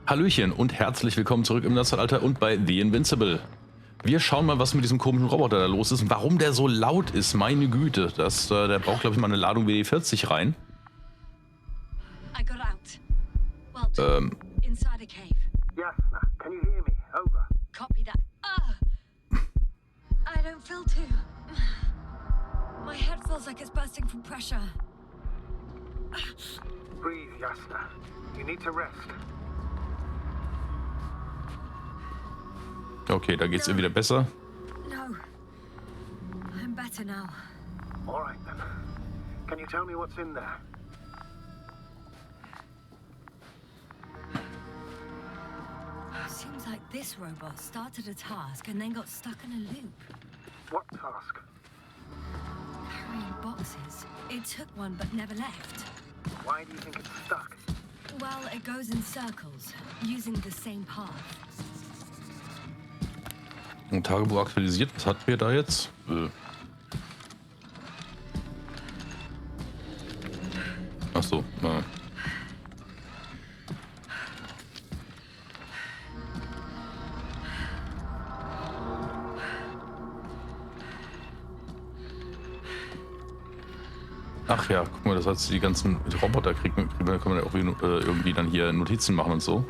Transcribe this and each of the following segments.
Hallöchen und herzlich willkommen zurück im Nerdzeitalter und bei The Invincible. Wir schauen mal, was mit diesem komischen Roboter da los ist und warum der so laut ist. Meine Güte, der braucht, glaube ich, mal eine Ladung WD-40 rein. Inside a cave. Yes, can you hear me? Over. Copy that. I don't feel too. My head feels like it's bursting from pressure. Breathe, Jasna. You need to rest. Okay, da geht's ihr wieder besser. No. I'm better now. All right then. Can you tell me what's in there? Seems like this robot started a task and then got stuck in a loop. What task? Carrying boxes. It took one but never left. Why do you think it's stuck? Well, it goes in circles, using the same path. Ein Tagebuch aktualisiert. Was hatten wir da jetzt? Ach so. Ach ja, guck mal, das heißt, die ganzen Roboter kann man ja auch irgendwie dann hier Notizen machen und so.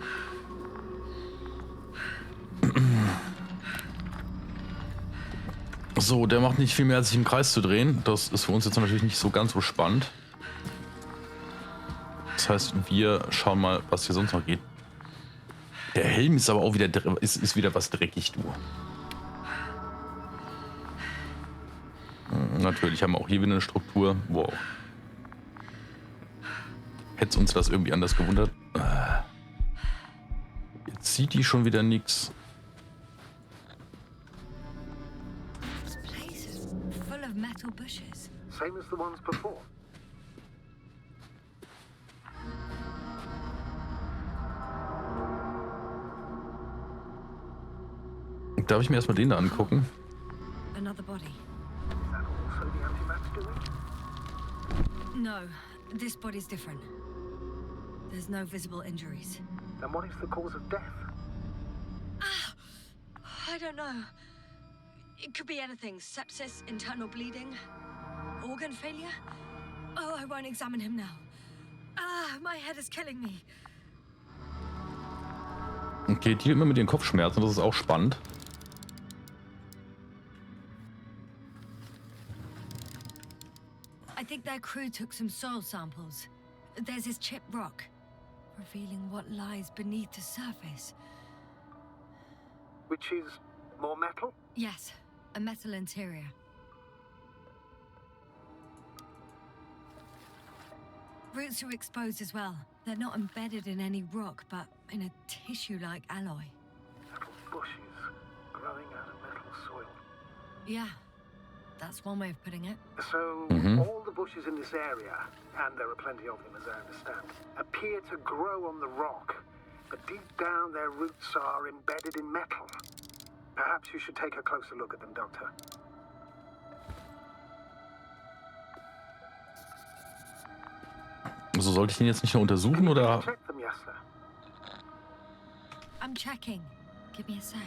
So, der macht nicht viel mehr, als sich im Kreis zu drehen. Das ist für uns jetzt natürlich nicht so ganz so spannend. Das heißt, wir schauen mal, was hier sonst noch geht. Der Helm ist aber auch wieder, ist wieder was dreckig, du. Natürlich haben wir auch hier wieder eine Struktur. Wow. Hätte uns das irgendwie anders gewundert. Jetzt sieht die schon wieder nichts. Same as the ones before. Darf ich mir erstmal den da angucken? Another body. Is that also the antimatter doing? No, this body's different. There's no visible injuries. Then what is the cause of death? I don't know. It could be anything. Sepsis, internal bleeding, organ failure. Oh, I won't examine him now. My head is killing me. Okay, die immer mit den Kopfschmerzen, das ist auch spannend. I think their crew took some soil samples. There's this chipped rock, revealing what lies beneath the surface. Which is more metal? Yes, a metal interior. Roots are exposed as well. They're not embedded in any rock, but in a tissue-like alloy. Little bushes growing out of metal soil. Yeah, that's one way of putting it. So, all the bushes in this area, and there are plenty of them as I understand, appear to grow on the rock, but deep down their roots are embedded in metal. Perhaps you should take a closer look at them, Doctor. Also sollte ich den jetzt nicht nur untersuchen, oder? I'm checking. Give me a sec.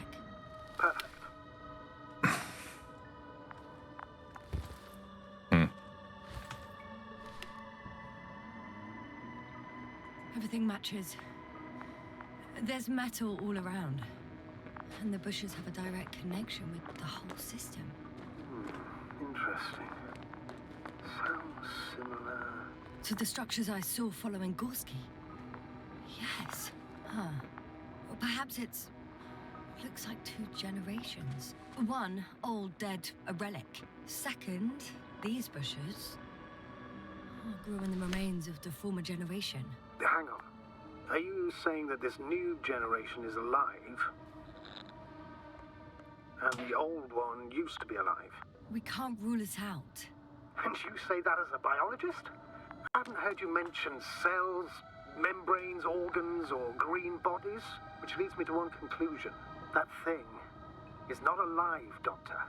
Perfect. Everything matches. There's metal all around. And the bushes have a direct connection with the whole system. Interesting. Sounds similar to the structures I saw following Gorski. Yes. Huh. Or perhaps looks like two generations. One, old, dead, a relic. Second, these bushes grew in the remains of the former generation. Hang on. Are you saying that this new generation is alive? And the old one used to be alive? We can't rule it out. And you say that as a biologist? I haven't heard you mention cells, membranes, organs, or green bodies, which leads me to one conclusion. That thing is not alive, Doctor.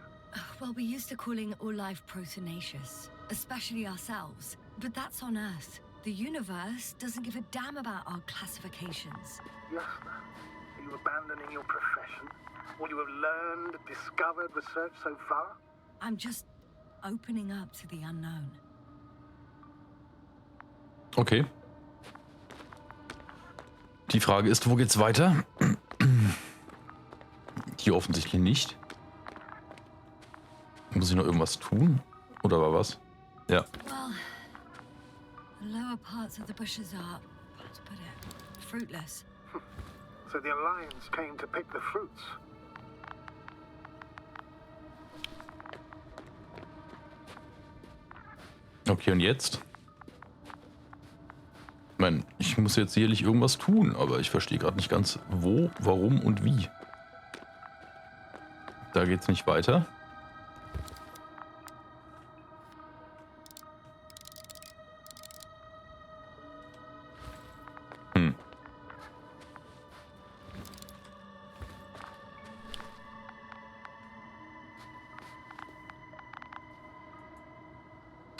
Well, we're used to calling all life proteinaceous, especially ourselves. But that's on Earth. The universe doesn't give a damn about our classifications. Jasna, are you abandoning your profession? All you have learned, discovered, researched so far? I'm just opening up to the unknown. Okay. Die Frage ist, wo geht's weiter? Hier offensichtlich nicht. Muss ich noch irgendwas tun? Oder war was? Ja. Well, the lower parts of the bushes are, how to put it, fruitless. So the Alliance came to pick the fruits. Okay, und jetzt? Ich meine, ich muss jetzt sicherlich irgendwas tun, aber ich verstehe gerade nicht ganz, wo, warum und wie. Da geht's nicht weiter.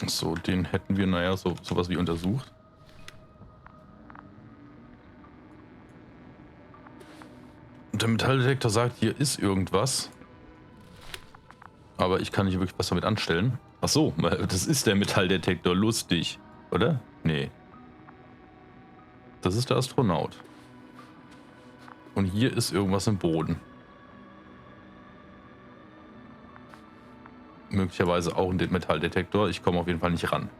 So, den hätten wir, naja, sowas wie untersucht. Und der Metalldetektor sagt, hier ist irgendwas. Aber ich kann nicht wirklich was damit anstellen. Ach so, das ist der Metalldetektor. Lustig, oder? Nee. Das ist der Astronaut. Und hier ist irgendwas im Boden. Möglicherweise auch in den Metalldetektor. Ich komme auf jeden Fall nicht ran.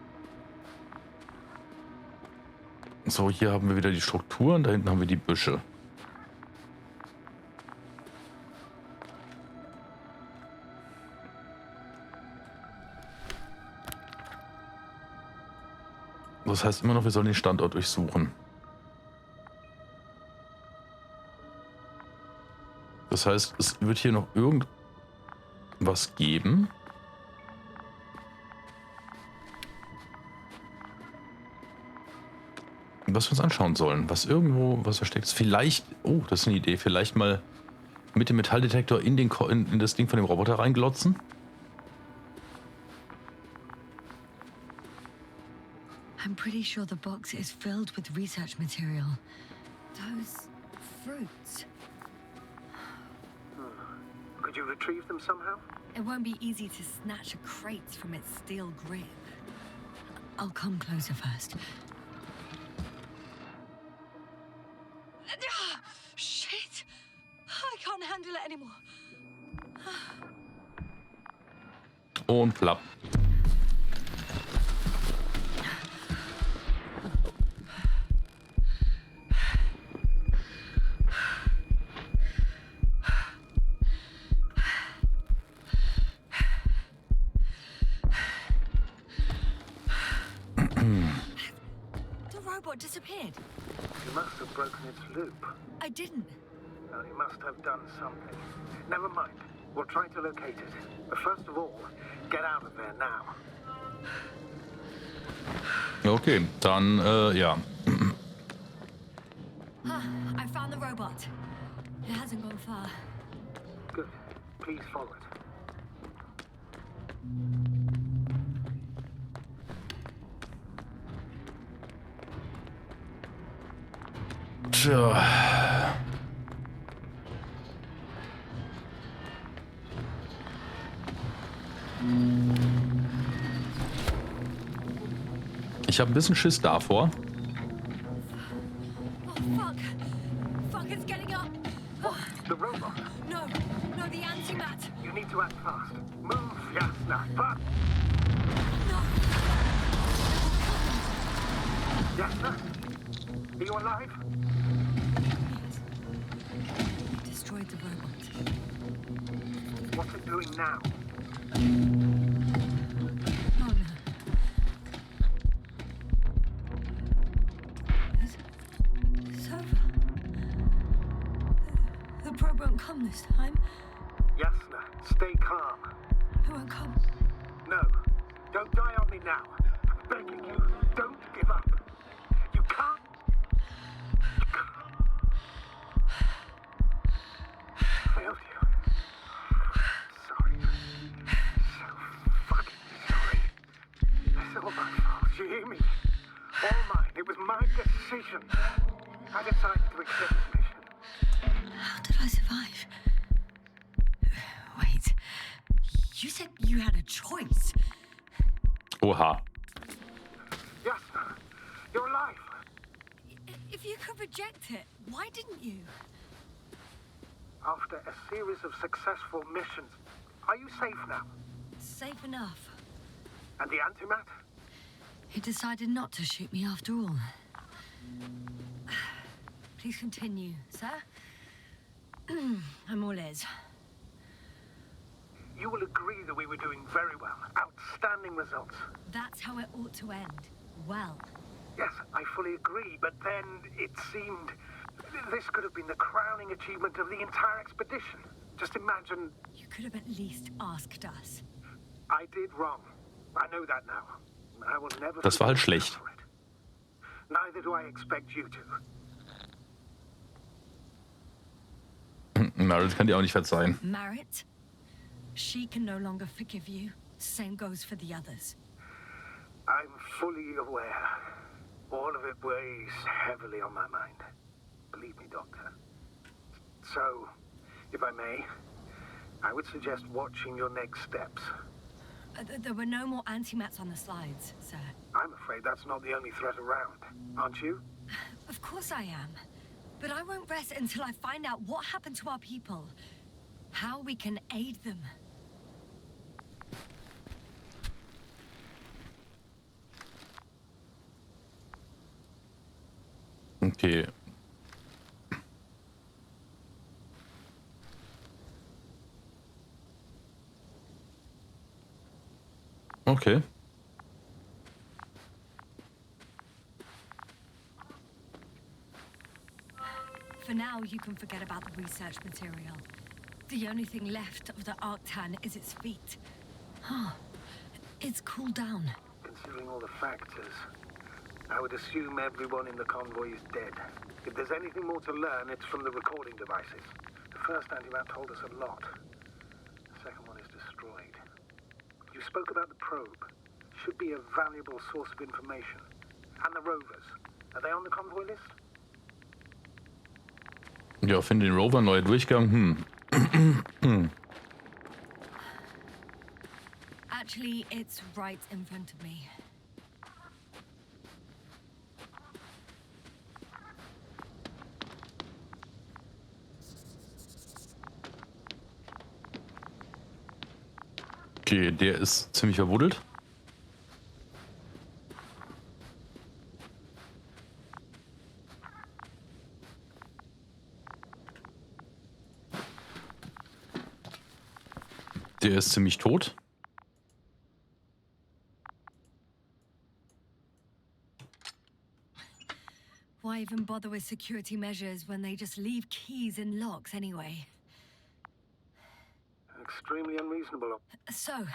So, hier haben wir wieder die Strukturen. Da hinten haben wir die Büsche. Das heißt immer noch, wir sollen den Standort durchsuchen. Das heißt, es wird hier noch irgendwas geben. Was wir uns anschauen sollen, was irgendwo, was versteckt ist. Vielleicht, oh, das ist eine Idee, vielleicht mal mit dem Metalldetektor in das Ding von dem Roboter reinglotzen. I'm pretty sure the box is filled with research material. Those fruits. Could you retrieve them somehow? It won't be easy to snatch a crate from its steel grip. I'll come closer first. Shit! I can't handle it anymore. Und plapp. Disappeared. You must have broken its loop. I didn't. Well, you must have done something. Never mind. We'll try to locate it. But first of all, get out of there now. Okay, dann, ja. I found the robot. It hasn't gone far. Good. Please follow it. Tja. Ich habe ein bisschen Schiss davor. Oh, fuck. Fuck, it's getting up. What? The robot? No, the antimat. You need to act fast. Move, Jasna. Fast. No. Jasna? Are you alive? Destroyed the robot. What's it doing now? Oh no. It's over. The probe won't come this time. Jasna, stay calm. It won't come. No, don't die on me now. I'm begging you, don't give up. You can't. Failed you. Sorry. So fucking sorry. It's all my fault. You hear me? All my situation. I decided to accept this mission. How did I survive? Wait. You said you had a choice. Oha. Yes, you're alive. If you could reject it, why didn't you? After a series of successful missions, are you safe now? Safe enough. And the antimat? He decided not to shoot me after all. Please continue, sir. I'm all ears. You will agree that we were doing very well. Outstanding results. That's how it ought to end. Well. Yes, I fully agree, but then it seemed this could have been the crowning achievement of the entire expedition. Just imagine... You could have at least asked us. I did wrong. I know that now. I will never... Das war halt schlecht. Neither do I expect you to. Marit kann dir auch nicht verzeihen. Marit? She can no longer forgive you. Same goes for the others. I'm fully aware. All of it weighs heavily on my mind. Believe me, Doctor. So, if I may, I would suggest watching your next steps. There were no more antimats on the slides, sir. I'm afraid that's not the only threat around, aren't you? Of course I am. But I won't rest until I find out what happened to our people. How we can aid them. Okay. Okay. For now, you can forget about the research material. The only thing left of the Arctan is its feet. Huh. It's cooled down. Considering all the factors, I would assume everyone in the convoy is dead. If there's anything more to learn, it's from the recording devices. The first antimat told us a lot. The second one is destroyed. You spoke about the probe. Should be a valuable source of information. And the rovers. Are they on the convoy list? Ja, finde den Rover, neuer Durchgang. Actually, it's right in front of me. Okay, der ist ziemlich verwuddelt. Der ist ziemlich tot. Why even bother with security measures when they just leave keys in locks anyway? Extremely unreasonable. So,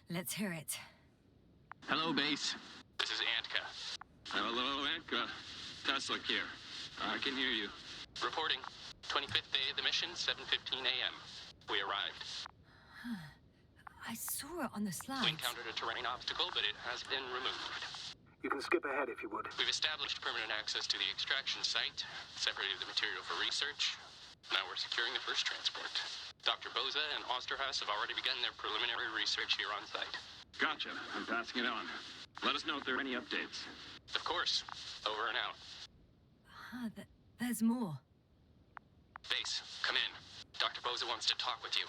let's hear it. Hello, base. This is Antka. Hello, Antka. Tesla here. I can hear you. Reporting. 25th day of the mission, 7:15 a.m. We arrived. I saw it on the We slides. encountered a terrain obstacle, but it has been removed. You can skip ahead if you would. We've established permanent access to the extraction site, separated the material for research. Now we're securing the first transport. Dr. Boza and Osterhaus have already begun their preliminary research here on site. Gotcha. I'm passing it on. Let us know if there are any updates. Of course. Over and out. There's more. Base, come in. Dr. Boza wants to talk with you.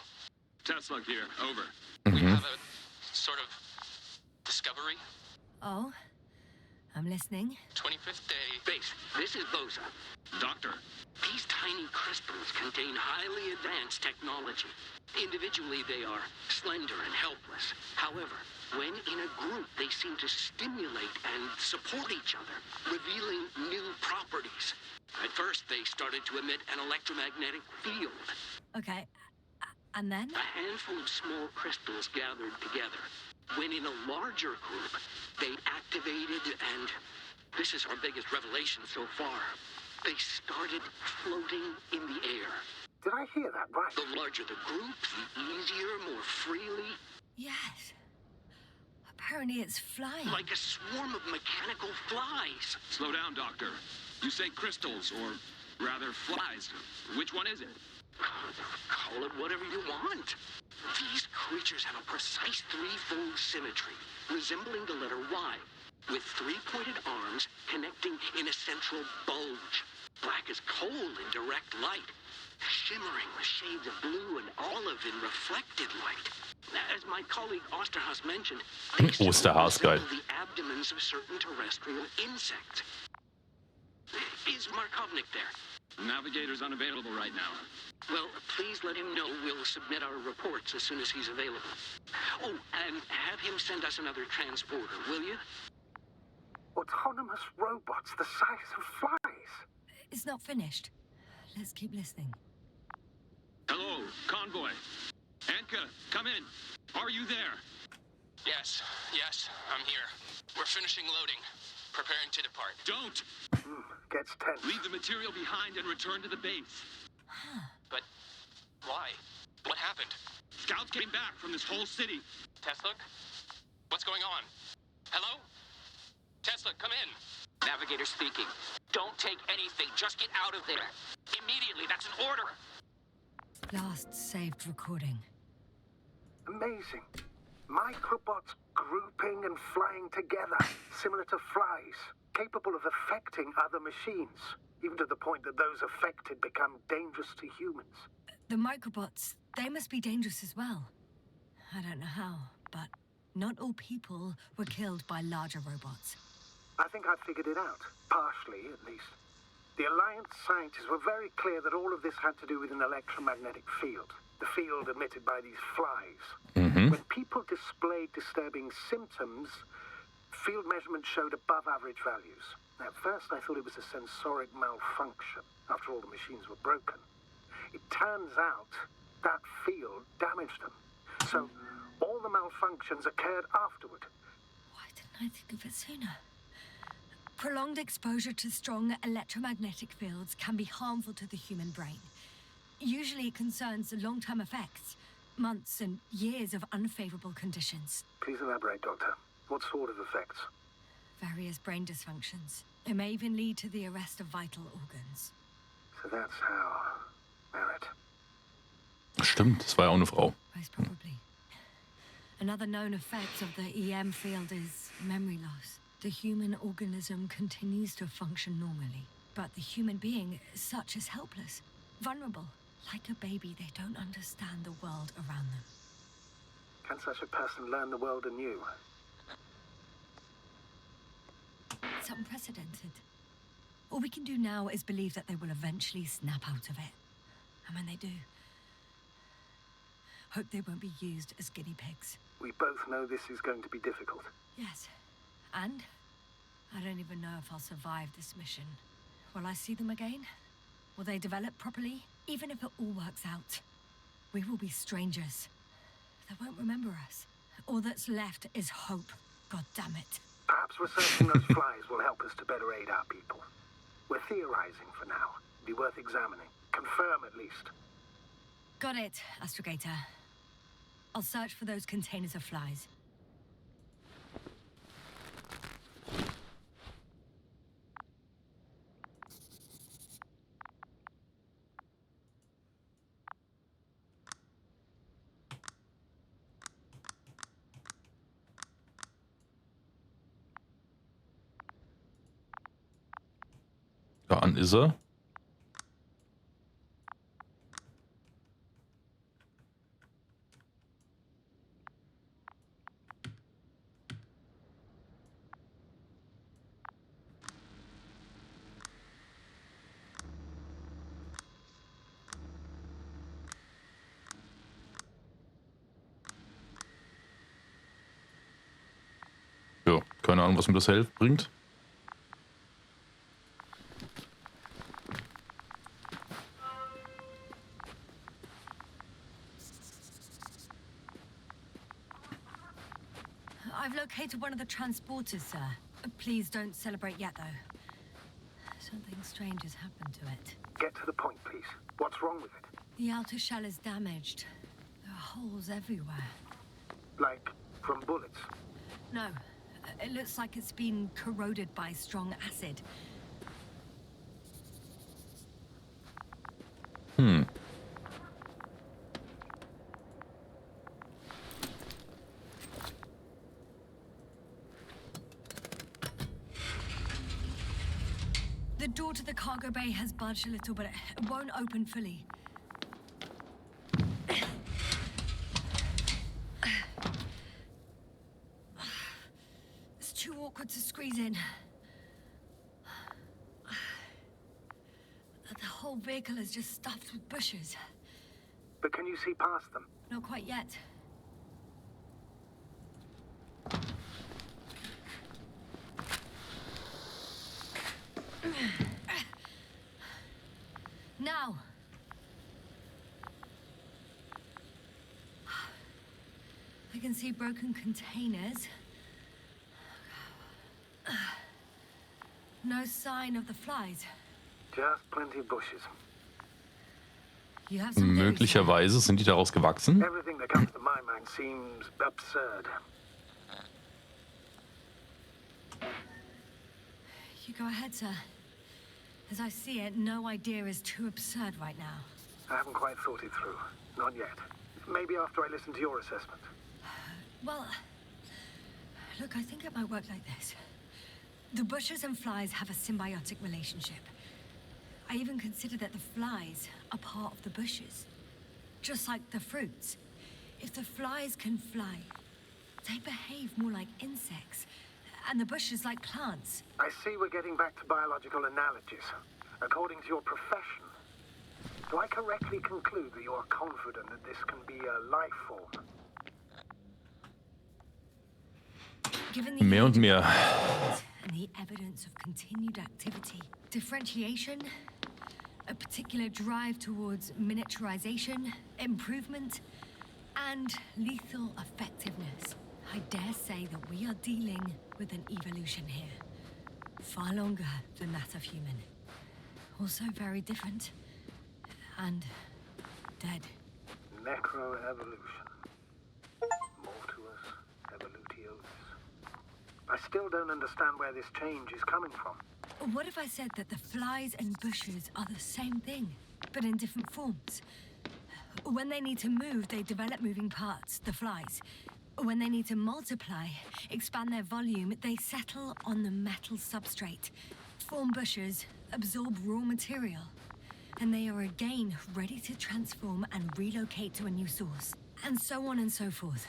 Tesla here. Over. We have a sort of discovery. Oh, I'm listening. 25th day. Base, this is Boza. Doctor. These tiny crystals contain highly advanced technology. Individually, they are slender and helpless. However, when in a group, they seem to stimulate and support each other, revealing new properties. At first, they started to emit an electromagnetic field. Okay, and then? A handful of small crystals gathered together. When in a larger group, they activated and... this is our biggest revelation so far. They started floating in the air. Did I hear that right? The larger the group, the easier, more freely. Yes. Apparently it's flying. Like a swarm of mechanical flies. Slow down, Doctor. You say crystals, or rather flies. Which one is it? Call it whatever you want. These creatures have a precise threefold symmetry, resembling the letter Y, with three-pointed arms connecting in a central bulge. Black as coal in direct light, shimmering with shades of blue and olive in reflected light. As my colleague Osterhaus mentioned, Osterhaus, geil. the abdomens of certain terrestrial insects. Is Markovnik there? Navigator's unavailable right now. Well, please let him know we'll submit our reports as soon as he's available. Oh, and have him send us another transporter, will you? Autonomous robots the size of flies. It's not finished. Let's keep listening. Hello, Konvoi. Anka, come in. Are you there? Yes, I'm here. We're finishing loading. Preparing to depart. Don't! Gets tense. Leave the material behind and return to the base. But why? What happened? Scouts came back from this whole city. Tesla? What's going on? Hello? Tesla, come in. Navigator speaking. Don't take anything. Just get out of there. Immediately. That's an order. Last saved recording. Amazing. Microbots grouping and flying together, similar to flies, capable of affecting other machines, even to the point that those affected become dangerous to humans. The microbots, they must be dangerous as well. I don't know how, but not all people were killed by larger robots. I think I've figured it out, partially at least. The Alliance scientists were very clear that all of this had to do with an electromagnetic field, the field emitted by these flies. When people displayed disturbing symptoms, field measurements showed above average values. At first I thought it was a sensoric malfunction, after all the machines were broken. It turns out that field damaged them. So all the malfunctions occurred afterward. Why didn't I think of it sooner? Prolonged exposure to strong electromagnetic fields can be harmful to the human brain. Usually it concerns long-term effects, months and years of unfavorable conditions. Please elaborate, Doctor. What sort of effects? Various brain dysfunctions. It may even lead to the arrest of vital organs. So that's how... Merit. Stimmt, das war ja auch eine Frau. Most probably. Another known effect of the EM field is memory loss. The human organism continues to function normally, but the human being as such is helpless, vulnerable. Like a baby, they don't understand the world around them. Can such a person learn the world anew? It's unprecedented. All we can do now is believe that they will eventually snap out of it. And when they do, hope they won't be used as guinea pigs. We both know this is going to be difficult. Yes. And I don't even know if I'll survive this mission. Will I see them again? Will they develop properly? Even if it all works out, we will be strangers. They won't remember us. All that's left is hope. God damn it. Perhaps researching those flies will help us to better aid our people. We're theorizing for now. Be worth examining. Confirm at least. Got it, Astrogator. I'll search for those containers of flies. Da an ist er. Ja, keine Ahnung, was mir das bringt. I've located one of the transporters, sir. Please don't celebrate yet, though. Something strange has happened to it. Get to the point, please. What's wrong with it? The outer shell is damaged. There are holes everywhere. Like from bullets? No. It looks like it's been corroded by strong acid. The door to the cargo bay has budged a little, but it won't open fully. It's too awkward to squeeze in. The whole vehicle is just stuffed with bushes. But can you see past them? Not quite yet. Now. I can see broken containers. No sign of the flies. Just plenty of bushes. You have some theories. Möglicherweise sind die daraus gewachsen. Everything that comes to my mind seems absurd. You go ahead, sir. As I see it, no idea is too absurd right now. I haven't quite thought it through. Not yet. Maybe after I listen to your assessment. Well, look, I think it might work like this. The bushes and flies have a symbiotic relationship. I even consider that the flies are part of the bushes. Just like the fruits. If the flies can fly, they behave more like insects. And the bushes like plants. I see we're getting back to biological analogies. According to your profession, do I correctly conclude that you are confident that this can be a life form? Given the Mehr und mehr. and the evidence of continued activity, differentiation, a particular drive towards miniaturization, improvement, and lethal effectiveness, I dare say that we are dealing with an evolution here. Far longer than that of human. Also very different. And dead. Necroevolution. Mortuus evolutionis. I still don't understand where this change is coming from. What if I said that the flies and bushes are the same thing, but in different forms? When they need to move, they develop moving parts, the flies. When they need to multiply, expand their volume, they settle on the metal substrate, form bushes, absorb raw material. And they are again ready to transform and relocate to a new source. And so on and so forth.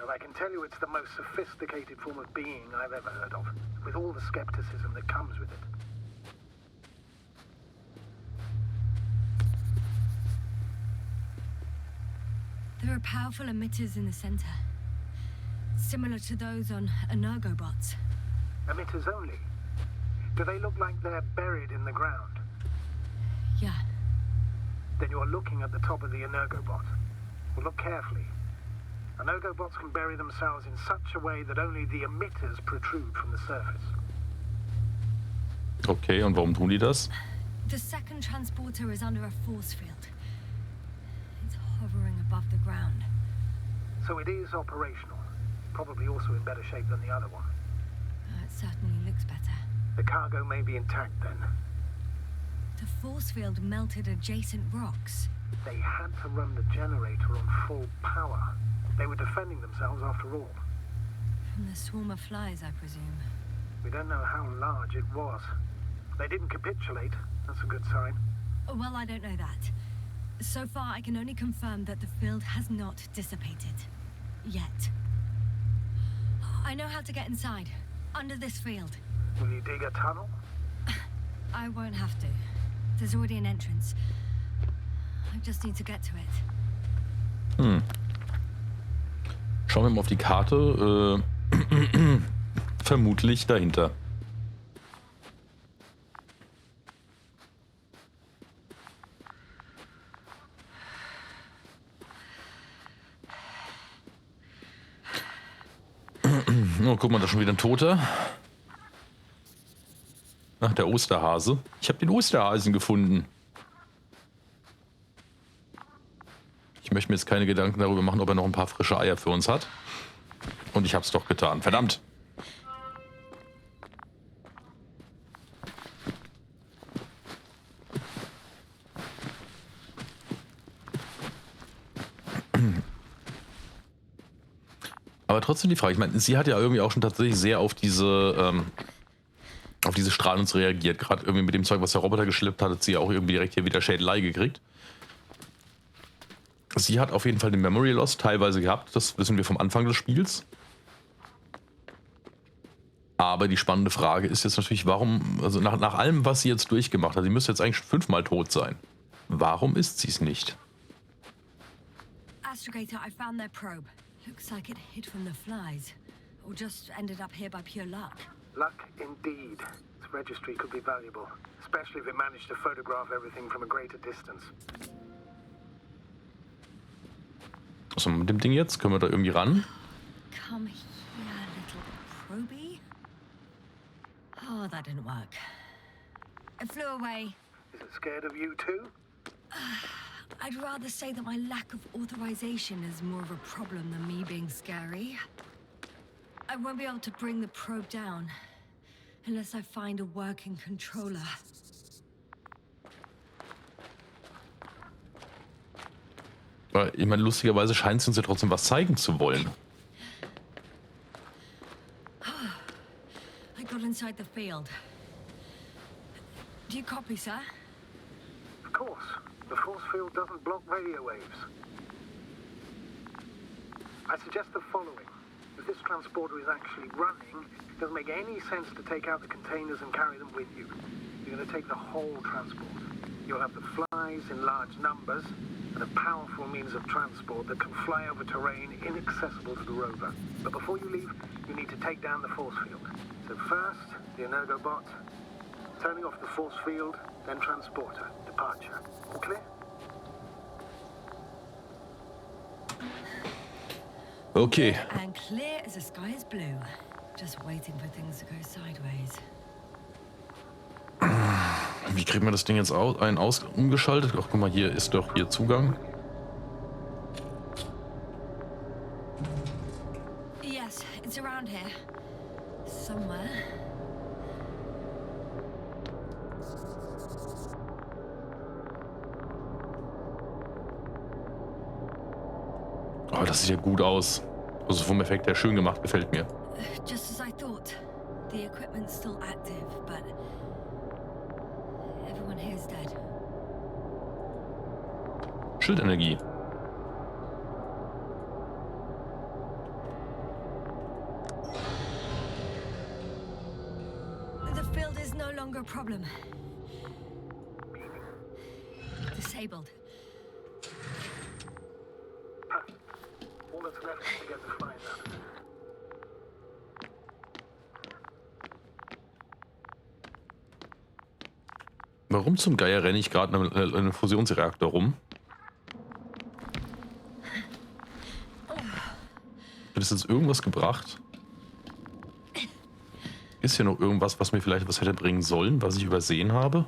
And I can tell you it's the most sophisticated form of being I've ever heard of, with all the skepticism that comes with it. There are powerful emitters in the center, similar to those on energobots. Emitters only? Do they look like they're buried in the ground? Yeah. Then you're looking at the top of the energobot. Well, look carefully. Energobots can bury themselves in such a way that only the emitters protrude from the surface. Okay, und warum tun die das? The second transporter is under a force field. It's hovering above the ground. So it is operational. Probably also in better shape than the other one. It certainly looks better. The cargo may be intact then. The force field melted adjacent rocks. They had to run the generator on full power. They were defending themselves after all. From the swarm of flies, I presume. We don't know how large it was. They didn't capitulate. That's a good sign. Well, I don't know that. So far, I can only confirm that the field has not dissipated. Yet. I know how to get inside. Under this field. Will you dig a tunnel? I won't have to. There's already an entrance. I just need to get to it. Schauen wir mal auf die Karte. Vermutlich dahinter. Oh, guck mal, da ist schon wieder ein Toter. Ach, der Osterhase. Ich habe den Osterhasen gefunden. Ich möchte mir jetzt keine Gedanken darüber machen, ob er noch ein paar frische Eier für uns hat. Und ich hab's doch getan. Verdammt! Aber trotzdem die Frage, ich meine, sie hat ja irgendwie auch schon tatsächlich sehr auf diese Strahlen uns reagiert. Gerade irgendwie mit dem Zeug, was der Roboter geschleppt hat, hat sie ja auch irgendwie direkt hier wieder Schädelei gekriegt. Sie hat auf jeden Fall den Memory Loss teilweise gehabt, das wissen wir vom Anfang des Spiels. Aber die spannende Frage ist jetzt natürlich, warum, also nach allem, was sie jetzt durchgemacht hat, sie müsste jetzt eigentlich schon 5-mal tot sein. Warum ist sie es nicht? Astrogator, I found their probe. Looks like it hid from the flies. Or just ended up here by pure luck. Luck indeed. Its registry could be valuable, especially if it managed to photograph everything from a greater distance. Was machen wir mit dem Ding jetzt? Können wir da irgendwie ran? Come here, little probie. Oh, that didn't work. It flew away. Is it scared of you too? I'd rather say that my lack of authorization is more of a problem than me being scary. I won't be able to bring the probe down unless I find a working controller. Weil, ich meine, lustigerweise scheint sie uns ja trotzdem was zeigen zu wollen. I got inside the field. Do you copy, sir? Of course. The force field doesn't block radio waves. I suggest the following. If this transporter is actually running, it doesn't make any sense to take out the containers and carry them with you. You're going to take the whole transport. You'll have the flies in large numbers and a powerful means of transport that can fly over terrain inaccessible to the rover. But before you leave, you need to take down the force field. So first, the Energobot, turning off the force field, then transporter, departure. All clear? Okay. And clear as the sky is blue. Just waiting for things to go sideways. Wie kriegen wir das Ding jetzt umgeschaltet? Ach, guck mal, hier ist doch hier Zugang. Yes, it's around here. Somewhere. Oh, das sieht ja gut aus. Also vom Effekt her schön gemacht, gefällt mir. Just as I thought. The equipment's still active, but everyone here is dead. Schildenergie. The field is no longer a problem. Disabled. All that's left is to get the flies out of it. Warum zum Geier renne ich gerade in einem Fusionsreaktor rum? Hat das jetzt irgendwas gebracht? Ist hier noch irgendwas, was mir vielleicht was hätte bringen sollen, was ich übersehen habe?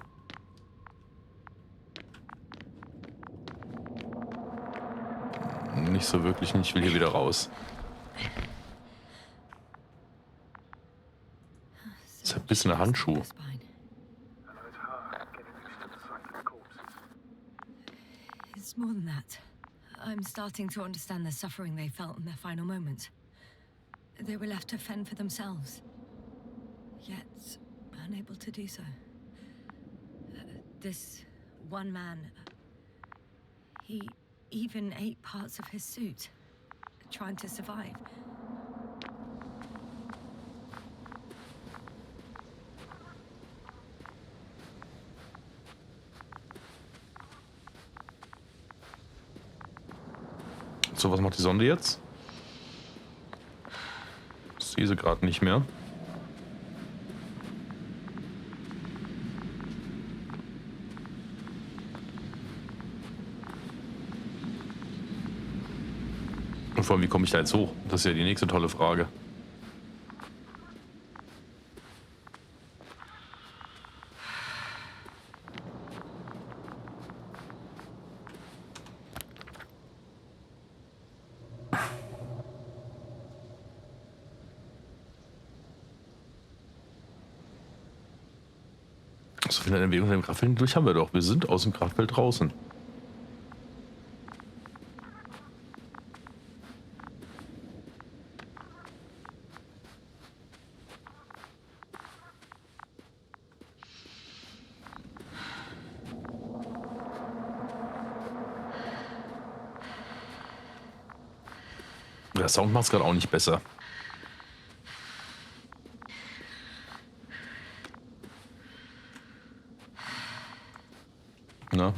Nicht so wirklich, ich will hier wieder raus. Das ist ein bisschen ein Handschuh. It's more than that. I'm starting to understand the suffering they felt in their final moments. They were left to fend for themselves, yet unable to do so. This one man, he even ate parts of his suit, trying to survive. So, was macht die Sonde jetzt? Ich sehe sie gerade nicht mehr. Und vor allem, wie komme ich da jetzt hoch? Das ist ja die nächste tolle Frage. So viel Entwicklung im Kraftfeld durch haben wir doch. Wir sind aus dem Kraftfeld draußen. Der Sound macht es gerade auch nicht besser. Na?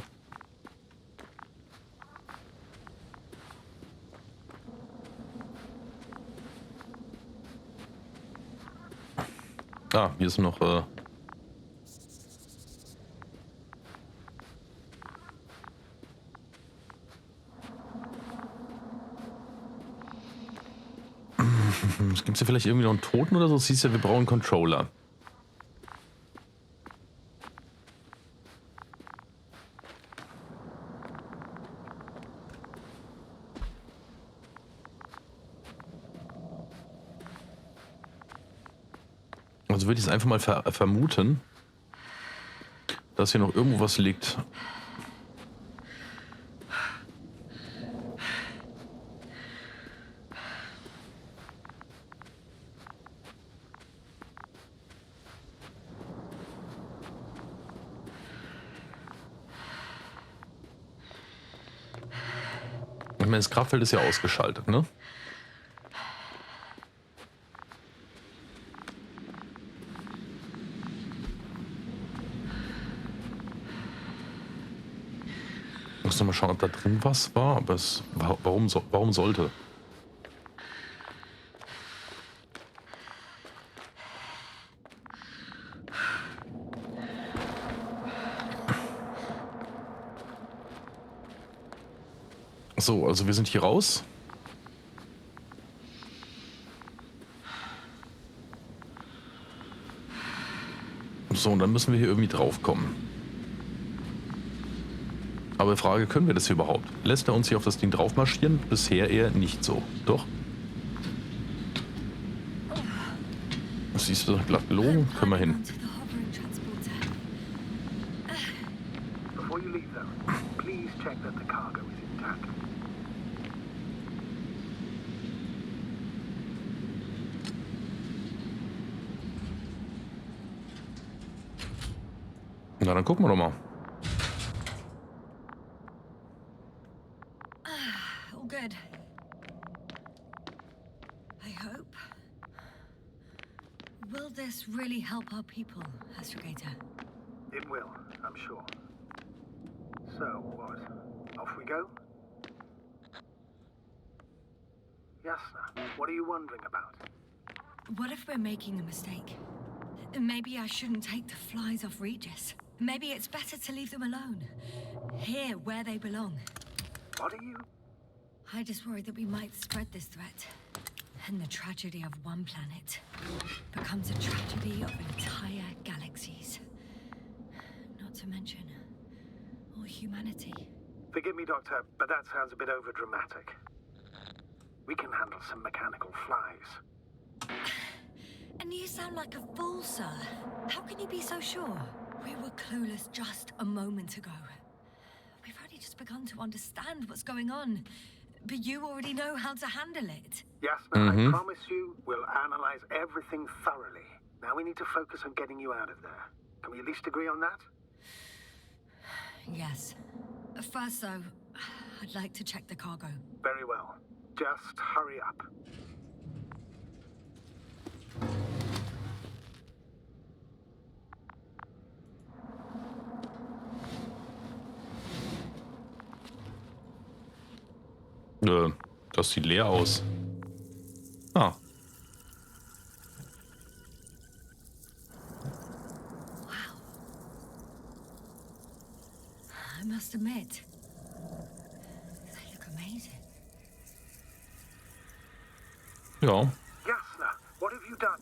Ah, hier ist noch gibt es hier vielleicht irgendwie noch einen Toten oder so? Siehst du, wir brauchen einen Controller. Also würde ich es einfach mal vermuten, dass hier noch irgendwo was liegt. Ich meine, das Kraftfeld ist ja ausgeschaltet, ne? Ich muss noch mal schauen, ob da drin was war, aber es, warum sollte? So, also wir sind hier raus. So, und dann müssen wir hier irgendwie drauf kommen. Aber Frage, können wir das hier überhaupt? Lässt er uns hier auf das Ding drauf marschieren? Bisher eher nicht so. Doch? Was siehst du, glatt gelogen? Können wir hin. Before you leave, though, please check that the cargo is intact. Na, dann gucken wir doch mal. All good. I hope. Will this really help our people, Astrogator? It will, I'm sure. So, what? Off we go? Yasna, what are you wondering about? What if we're making a mistake? Maybe I shouldn't take the flies off Regis. Maybe it's better to leave them alone. Here, where they belong. What are you? I just worry that we might spread this threat. And the tragedy of one planet becomes a tragedy of entire galaxies. Not to mention all humanity. Forgive me, Doctor, but that sounds a bit overdramatic. We can handle some mechanical flies. And you sound like a fool, sir. How can you be so sure? We were clueless just a moment ago. We've only just begun to understand what's going on. But you already know how to handle it. Yasna, I promise you, we'll analyze everything thoroughly. Now we need to focus on getting you out of there. Can we at least agree on that? Yes. First, though, I'd like to check the cargo. Very well. Just hurry up. Das sieht leer aus. Ah. Wow. I must admit, they look amazing. Ja. Yasna, what have you done?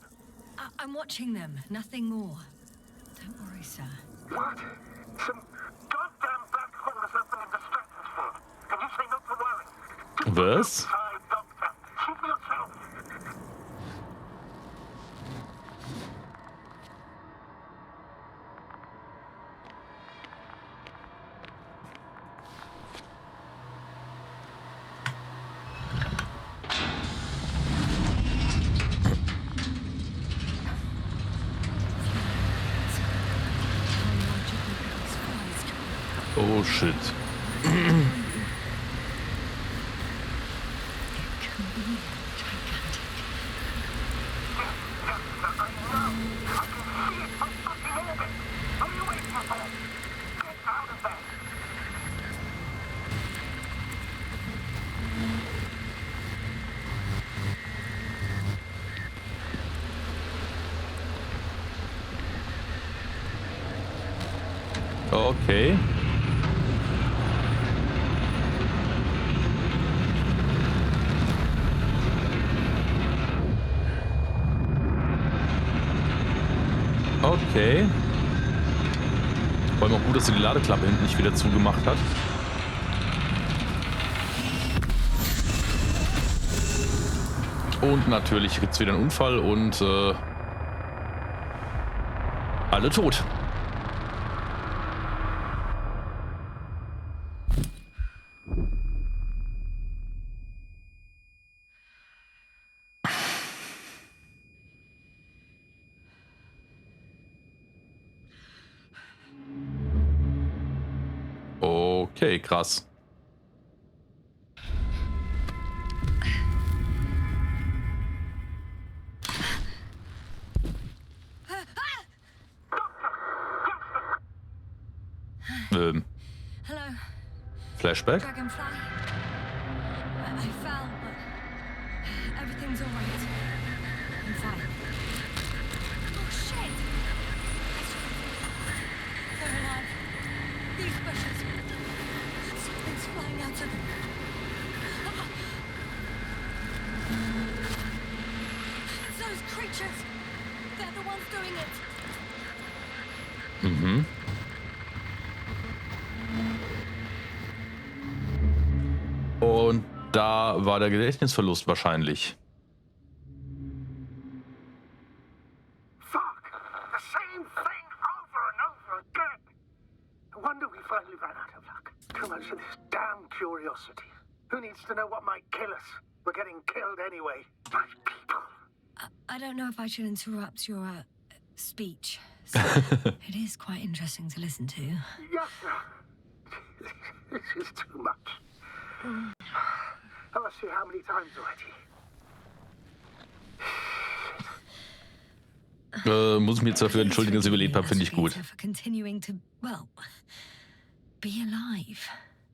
I'm watching them, nothing more. Don't worry, sir. What? Some goddamn black hole has opened in the stratosphere. And you say not to worry. Was? Hi, Doctor. Keep yourself. Oh shit. Okay. Okay. Vor allem auch gut, dass sie die Ladeklappe hinten nicht wieder zugemacht hat. Und natürlich gibt es wieder einen Unfall und alle tot. Okay, krass. Hello. Flashback? Dragonfly. I fell, but everything's all right. I'm fine. Oh shit! They're alive. These bushes. Something's flying out of them. It's those creatures. They're the ones doing it. Mhm. Und da war der Gedächtnisverlust wahrscheinlich. Fuck! The same thing over and over again! No wonder we finally ran out of luck. Too much of this damn curiosity. Who needs to know what might kill us? We're getting killed anyway. By people. I don't know if I should interrupt your speech. So it is quite interesting to listen to. Yes, sir. This is too much. I've asked you how many times already? Muss ich mich jetzt dafür entschuldigen, dass ich überlebt habe, finde ich gut. For continuing to, well, be alive.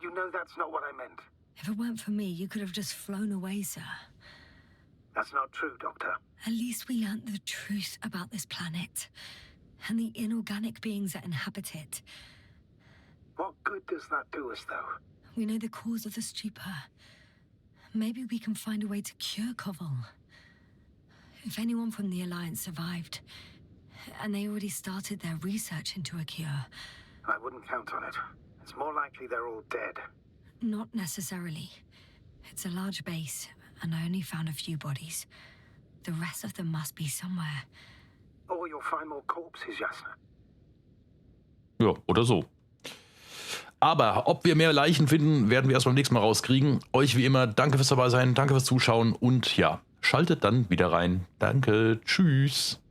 You know that's not what I meant. If it weren't for me, you could have just flown away, sir. That's not true, Doctor. At least we learnt the truth about this planet and the inorganic beings that inhabit it. What good does that do us, though? We know the cause of the stupor. Maybe we can find a way to cure Koval. If anyone from the Alliance survived, and they already started their research into a cure. I wouldn't count on it. It's more likely they're all dead. Not necessarily. It's a large base, and I only found a few bodies. The rest of them must be somewhere. Or you'll find more corpses, Jasna. Ja, oder so. Aber ob wir mehr Leichen finden, werden wir erst beim nächsten Mal rauskriegen. Euch wie immer, danke fürs dabei sein, danke fürs Zuschauen und ja, schaltet dann wieder rein. Danke, tschüss.